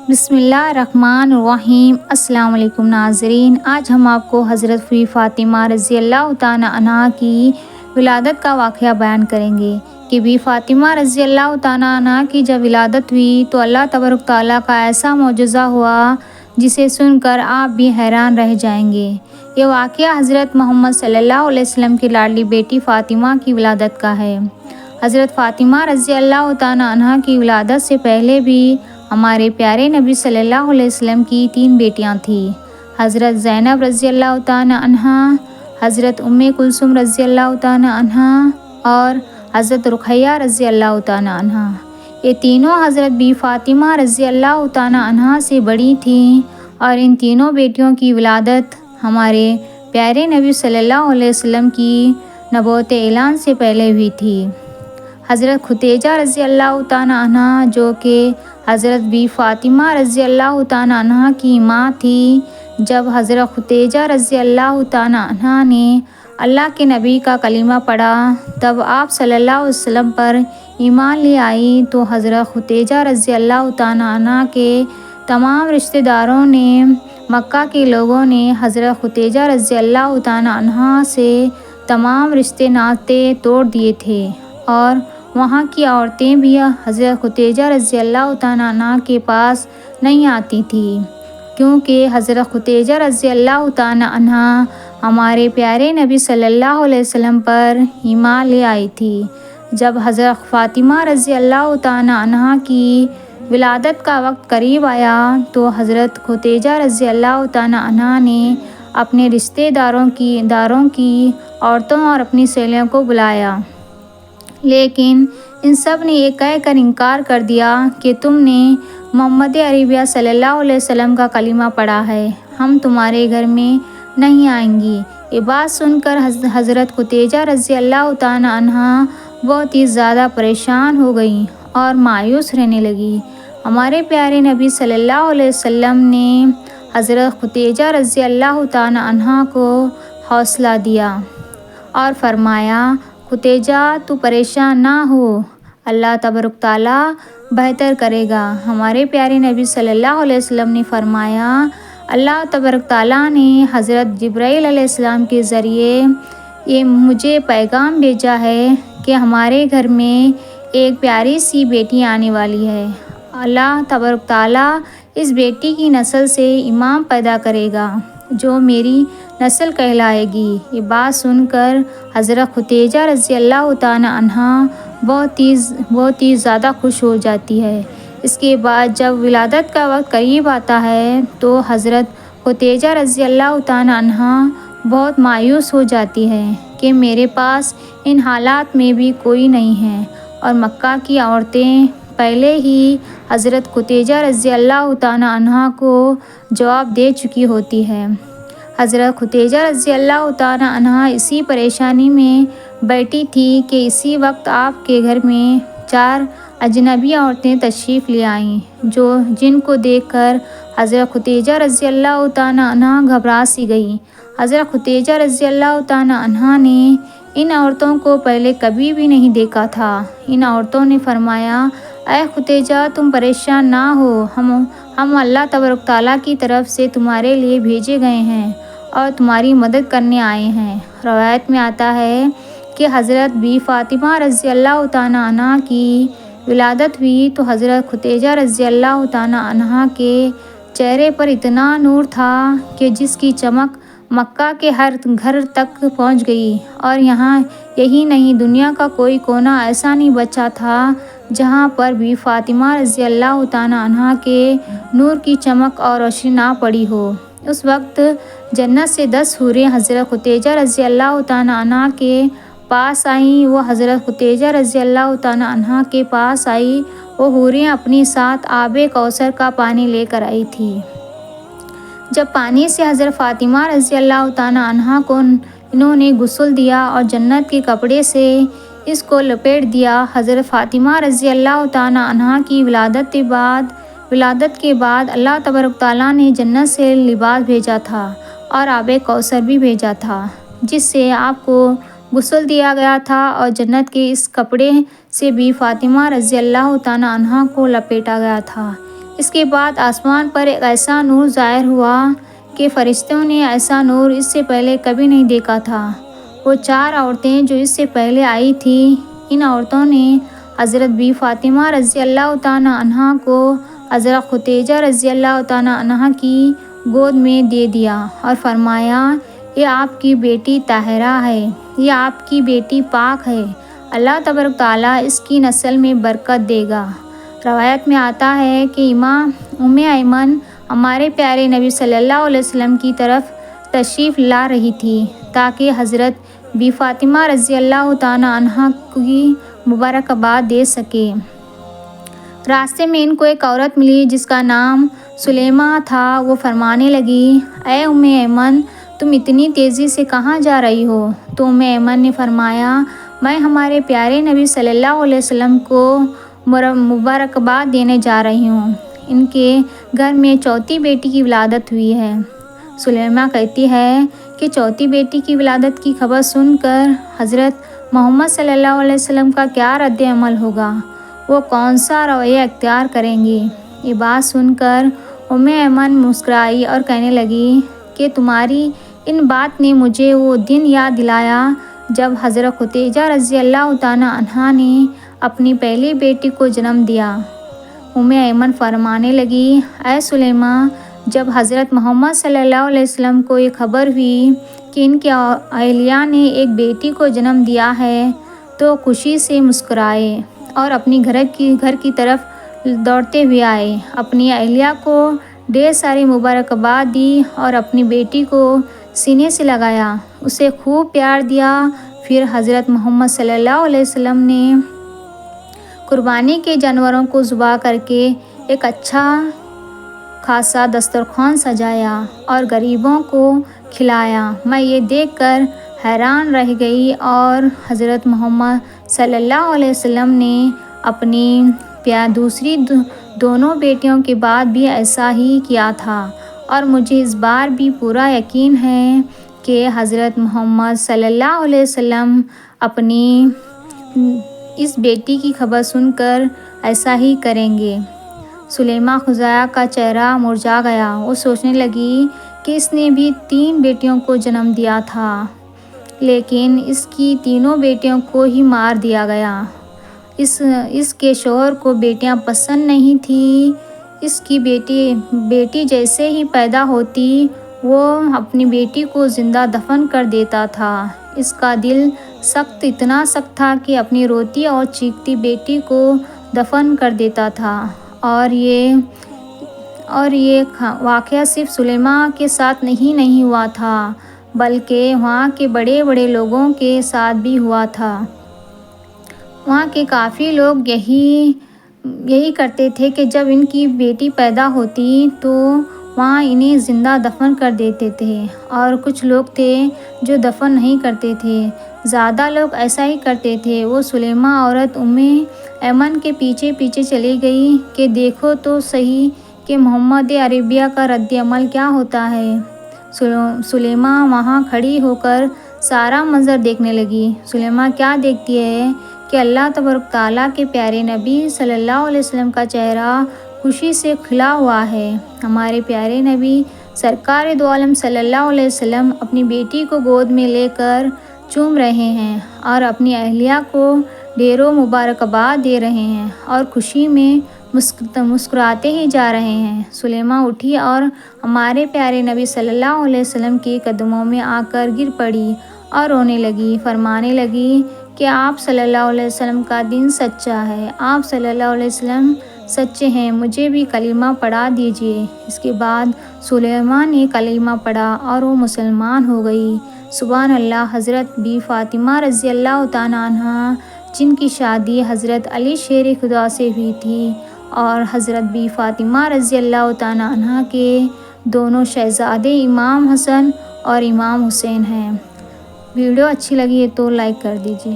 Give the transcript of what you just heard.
بسم اللہ الرحمن الرحیم۔ السلام علیکم ناظرین، آج ہم آپ کو حضرت بی فاطمہ رضی اللہ تعالیٰ عنہا کی ولادت کا واقعہ بیان کریں گے کہ بی فاطمہ رضی اللہ تعالیٰ عنہا کی جب ولادت ہوئی تو اللہ تبارک تعالیٰ کا ایسا معجزہ ہوا جسے سن کر آپ بھی حیران رہ جائیں گے۔ یہ واقعہ حضرت محمد صلی اللہ علیہ وسلم کی لاڈلی بیٹی فاطمہ کی ولادت کا ہے۔ حضرت فاطمہ رضی اللہ تعالیٰ عنہا کی ولادت سے پہلے بھی ہمارے پیارے نبی صلی اللہ علیہ وسلم کی 3 بیٹیاں تھیں، حضرت زینب رضی اللہ تعالیٰ عنہا، حضرت کلثوم رضی اللہ تعالیٰ عنہا اور حضرت رقیہ رضی اللہ تعالیٰ عنہا۔ یہ تینوں حضرت بی فاطمہ رضی اللہ تعالیٰ عنہا سے بڑی تھیں اور ان تینوں بیٹیوں کی ولادت ہمارے پیارے نبی صلی اللہ علیہ وسلم کی نبوت اعلان سے پہلے ہوئی تھی۔ حضرت خدیجہ رضی اللہ تعالیٰ عنہا جو کہ حضرت بی فاطمہ رضی اللہ تعالیٰ عنہا کی ماں تھی، جب حضرت خدیجہ رضی اللہ تعالیٰ عنہا نے اللہ کے نبی کا کلمہ پڑھا تب آپ صلی اللہ علیہ وسلم پر ایمان لے آئی، تو حضرت خدیجہ رضی اللہ تعالیٰ عنہا کے تمام رشتہ داروں نے، مکہ کے لوگوں نے حضرت خدیجہ رضی اللہ تعالیٰ عنہا سے تمام رشتے ناطے توڑ دیے تھے اور وہاں کی عورتیں بھی حضرت خدیجہ رضی اللہ تعالیٰ عنہا کے پاس نہیں آتی تھیں، کیونکہ حضرت خدیجہ رضی اللہ تعالیٰ عنہا ہمارے پیارے نبی صلی اللہ علیہ وسلم پر ایمان لے آئی تھی۔ جب حضرت فاطمہ رضی اللہ تعالیٰ عنہا کی ولادت کا وقت قریب آیا تو حضرت خدیجہ رضی اللہ تعالیٰ عنہا نے اپنے رشتہ داروں کی عورتوں اور اپنی سہیلیوں کو بلایا، لیکن ان سب نے یہ کہہ کر انکار کر دیا کہ تم نے محمد عربیہ صلی اللہ علیہ وسلم کا کلمہ پڑھا ہے، ہم تمہارے گھر میں نہیں آئیں گی۔ یہ بات سن کر حضرت خدیجہ رضی اللہ تعالیٰ عنہا بہت ہی زیادہ پریشان ہو گئیں اور مایوس رہنے لگی۔ ہمارے پیارے نبی صلی اللہ علیہ وسلم نے حضرت خدیجہ رضی اللہ تعالیٰ عنہا کو حوصلہ دیا اور فرمایا، خدیجہ تو پریشان نہ ہو، اللہ تبارک تعالیٰ بہتر کرے گا۔ ہمارے پیارے نبی صلی اللہ علیہ وسلم نے فرمایا، اللہ تبارک تعالیٰ نے حضرت جبرائیل علیہ السلام کے ذریعے یہ مجھے پیغام بھیجا ہے کہ ہمارے گھر میں ایک پیاری سی بیٹی آنے والی ہے، اللہ تبارک تعالیٰ اس بیٹی کی نسل سے امام پیدا کرے گا جو میری نسل کہلائے گی۔ یہ بات سن کر حضرت خدیجہ رضی اللہ تعالیٰ عنہا بہت ہی زیادہ خوش ہو جاتی ہے۔ اس کے بعد جب ولادت کا وقت قریب آتا ہے تو حضرت خدیجہ رضی اللہ تعالیٰ عنہا بہت مایوس ہو جاتی ہے کہ میرے پاس ان حالات میں بھی کوئی نہیں ہے، اور مکہ کی عورتیں پہلے ہی حضرت خدیجہ رضی اللہ تعالیٰ عنہا کو جواب دے چکی ہوتی ہے۔ حضرت خدیجہ رضی اللہ تعالیٰ عنہا اسی پریشانی میں بیٹھی تھی کہ اسی وقت آپ کے گھر میں 4 اجنبی عورتیں تشریف لے آئیں، جن کو دیکھ کر حضرت خدیجہ رضی اللہ تعالیٰ عنہا گھبرا سی گئی۔ حضرت خدیجہ رضی اللہ تعالیٰ عنہا نے ان عورتوں کو پہلے کبھی بھی نہیں دیکھا تھا۔ ان عورتوں نے فرمایا، اے خدیجہ تم پریشان نہ ہو، ہم اللہ تبارک تعالیٰ کی طرف سے تمہارے لیے بھیجے گئے ہیں اور تمہاری مدد کرنے آئے ہیں۔ روایت میں آتا ہے کہ حضرت بی فاطمہ رضی اللہ تعالیٰ عنہا کی ولادت ہوئی تو حضرت خدیجہ رضی اللہ تعالیٰ عنہا کے چہرے پر اتنا نور تھا کہ جس کی چمک مکہ کے ہر گھر تک پہنچ گئی، اور یہی نہیں، دنیا کا کوئی کونا ایسا نہیں بچا تھا جہاں پر بی فاطمہ رضی اللہ تعالیٰ عنہا کے نور کی چمک اور روشنی نہ پڑی ہو۔ اس وقت جنت سے 10 حوریں حضرت خدیجہ رضی اللہ تعالیٰ عنہا کے پاس آئیں۔ وہ حضرت خدیجہ رضی اللہ تعالیٰ عنہا کے پاس آئی، وہ حوریں اپنی ساتھ آب کوثر کا پانی لے کر آئی تھی۔ جب پانی سے حضرت فاطمہ رضی اللہ تعالیٰ عنہا کو انہوں نے غسل دیا اور جنت کے کپڑے سے اس کو لپیٹ دیا۔ حضرت فاطمہ رضی اللہ تعالیٰ عنہا کی ولادت کے بعد اللہ تبارک تعالیٰ نے جنت سے لباس بھیجا تھا اور آب کوثر بھی بھیجا تھا، جس سے آپ کو غسل دیا گیا تھا، اور جنت کے اس کپڑے سے بی فاطمہ رضی اللہ تعالیٰ عنہا کو لپیٹا گیا تھا۔ اس کے بعد آسمان پر ایک ایسا نور ظاہر ہوا کہ فرشتوں نے ایسا نور اس سے پہلے کبھی نہیں دیکھا تھا۔ وہ 4 عورتیں جو اس سے پہلے آئی تھیں، ان عورتوں نے حضرت بی فاطمہ رضی اللہ تعالیٰ عنہا کو حضرت خدیجہ رضی اللہ تعالیٰ عنہا کی گود میں دے دیا اور فرمایا، یہ آپ کی بیٹی طاہرہ ہے، یہ آپ کی بیٹی پاک ہے، اللہ تبارک تعالیٰ اس کی نسل میں برکت دے گا۔ روایت میں آتا ہے کہ ام ایمن ہمارے پیارے نبی صلی اللہ علیہ وسلم کی طرف تشریف لا رہی تھی تاکہ حضرت بی فاطمہ رضی اللہ تعالیٰ عنہا کی مبارکباد دے سکے۔ راستے میں ان کو ایک عورت ملی جس کا نام سلیمہ تھا۔ وہ فرمانے لگی، اے ام ایمن، تم اتنی تیزی سے کہاں جا رہی ہو؟ تو ام ایمن نے فرمایا، میں ہمارے پیارے نبی صلی اللہ علیہ وسلم کو مبارکباد دینے جا رہی ہوں، ان کے گھر میں چوتھی بیٹی کی ولادت ہوئی ہے۔ سلیمہ کہتی ہے کہ چوتھی بیٹی کی ولادت کی خبر سن کر حضرت محمد صلی اللہ علیہ وسلم کا کیا رد عمل ہوگا، وہ کون سا رویہ اختیار کریں گے؟ یہ بات سن کر ام ایمن مسکرائی اور کہنے لگی کہ تمہاری ان بات نے مجھے وہ دن یاد دلایا جب حضرت خدیجہ رضی اللہ تعالیٰ عنہا نے اپنی پہلی بیٹی کو جنم دیا۔ ام ایمن فرمانے لگی، اے سلیمہ، جب حضرت محمد صلی اللہ علیہ وسلم کو یہ خبر ہوئی کہ ان کی اہلیہ نے ایک بیٹی کو جنم دیا ہے تو خوشی سے مسکرائے اور اپنی گھر کی طرف دوڑتے ہوئے آئے، اپنی اہلیہ کو ڈھیر ساری مبارکباد دی اور اپنی بیٹی کو سینے سے لگایا، اسے خوب پیار دیا۔ پھر حضرت محمد صلی اللہ علیہ وسلم نے قربانی کے جانوروں کو ذبح کر کے ایک اچھا خاصا دسترخوان سجایا اور غریبوں کو کھلایا۔ میں یہ دیکھ کر حیران رہ گئی اور حضرت محمد صلی اللہ علیہ وسلم نے اپنی دوسری دونوں بیٹیوں کے بعد بھی ایسا ہی کیا تھا، اور مجھے اس بار بھی پورا یقین ہے کہ حضرت محمد صلی اللہ علیہ وسلم اپنی اس بیٹی کی خبر سن کر ایسا ہی کریں گے۔ سلیمہ خزاعہ کا چہرہ مرجھا گیا۔ وہ سوچنے لگی کہ اس نے بھی 3 بیٹیوں کو جنم دیا تھا، لیکن اس کی تینوں بیٹیوں کو ہی مار دیا گیا۔ اس کے شوہر کو بیٹیاں پسند نہیں تھیں۔ اس کی بیٹی جیسے ہی پیدا ہوتی وہ اپنی بیٹی کو زندہ دفن کر دیتا تھا۔ اس کا دل اتنا سخت تھا کہ اپنی روتی اور چیختی بیٹی کو دفن کر دیتا تھا۔ اور یہ واقعہ صرف سلیمہ کے ساتھ نہیں ہوا تھا، بلکہ وہاں کے بڑے بڑے لوگوں کے ساتھ بھی ہوا تھا۔ وہاں کے کافی لوگ یہی کرتے تھے کہ جب ان کی بیٹی پیدا ہوتی تو وہاں انہیں زندہ دفن کر دیتے تھے، اور کچھ لوگ تھے جو دفن نہیں کرتے تھے، زیادہ لوگ ایسا ہی کرتے تھے۔ وہ سلیمہ عورت ام ایمن کے پیچھے چلی گئی کہ دیکھو تو صحیح کہ محمد عربیہ کا رد عمل کیا ہوتا ہے۔ سلیمہ وہاں کھڑی ہو کر سارا منظر دیکھنے لگی۔ سلیمہ کیا دیکھتی ہے کہ اللہ تبارک تعالیٰ کے پیارے نبی صلی اللہ علیہ وسلم کا چہرہ خوشی سے کھلا ہوا ہے۔ ہمارے پیارے نبی سرکار دو عالم صلی اللہ علیہ وسلم اپنی بیٹی کو گود میں لے کر چوم رہے ہیں اور اپنی اہلیہ کو ڈھیروں مبارکباد دے رہے ہیں اور خوشی میں مسکراتے ہی جا رہے ہیں۔ سلیمہ اٹھی اور ہمارے پیارے نبی صلی اللہ علیہ وسلم کے قدموں میں آ کر گر پڑی اور رونے لگی، فرمانے لگی کہ آپ صلی اللہ علیہ وسلم کا دین سچا ہے، آپ صلی اللہ علیہ وسلم سچے ہیں، مجھے بھی کلمہ پڑھا دیجیے۔ اس کے بعد سلیمہ نے کلمہ پڑھا اور وہ مسلمان ہو گئی۔ سبحان اللہ۔ حضرت بی فاطمہ رضی اللہ تعالیٰ عنہا، جن کی شادی حضرت علی شیر خدا سے ہوئی تھی، اور حضرت بی فاطمہ رضی اللہ تعالیٰ عنہا کے دونوں شہزادے امام حسن اور امام حسین ہیں۔ ویڈیو اچھی لگی ہے تو لائک کر دیجیے۔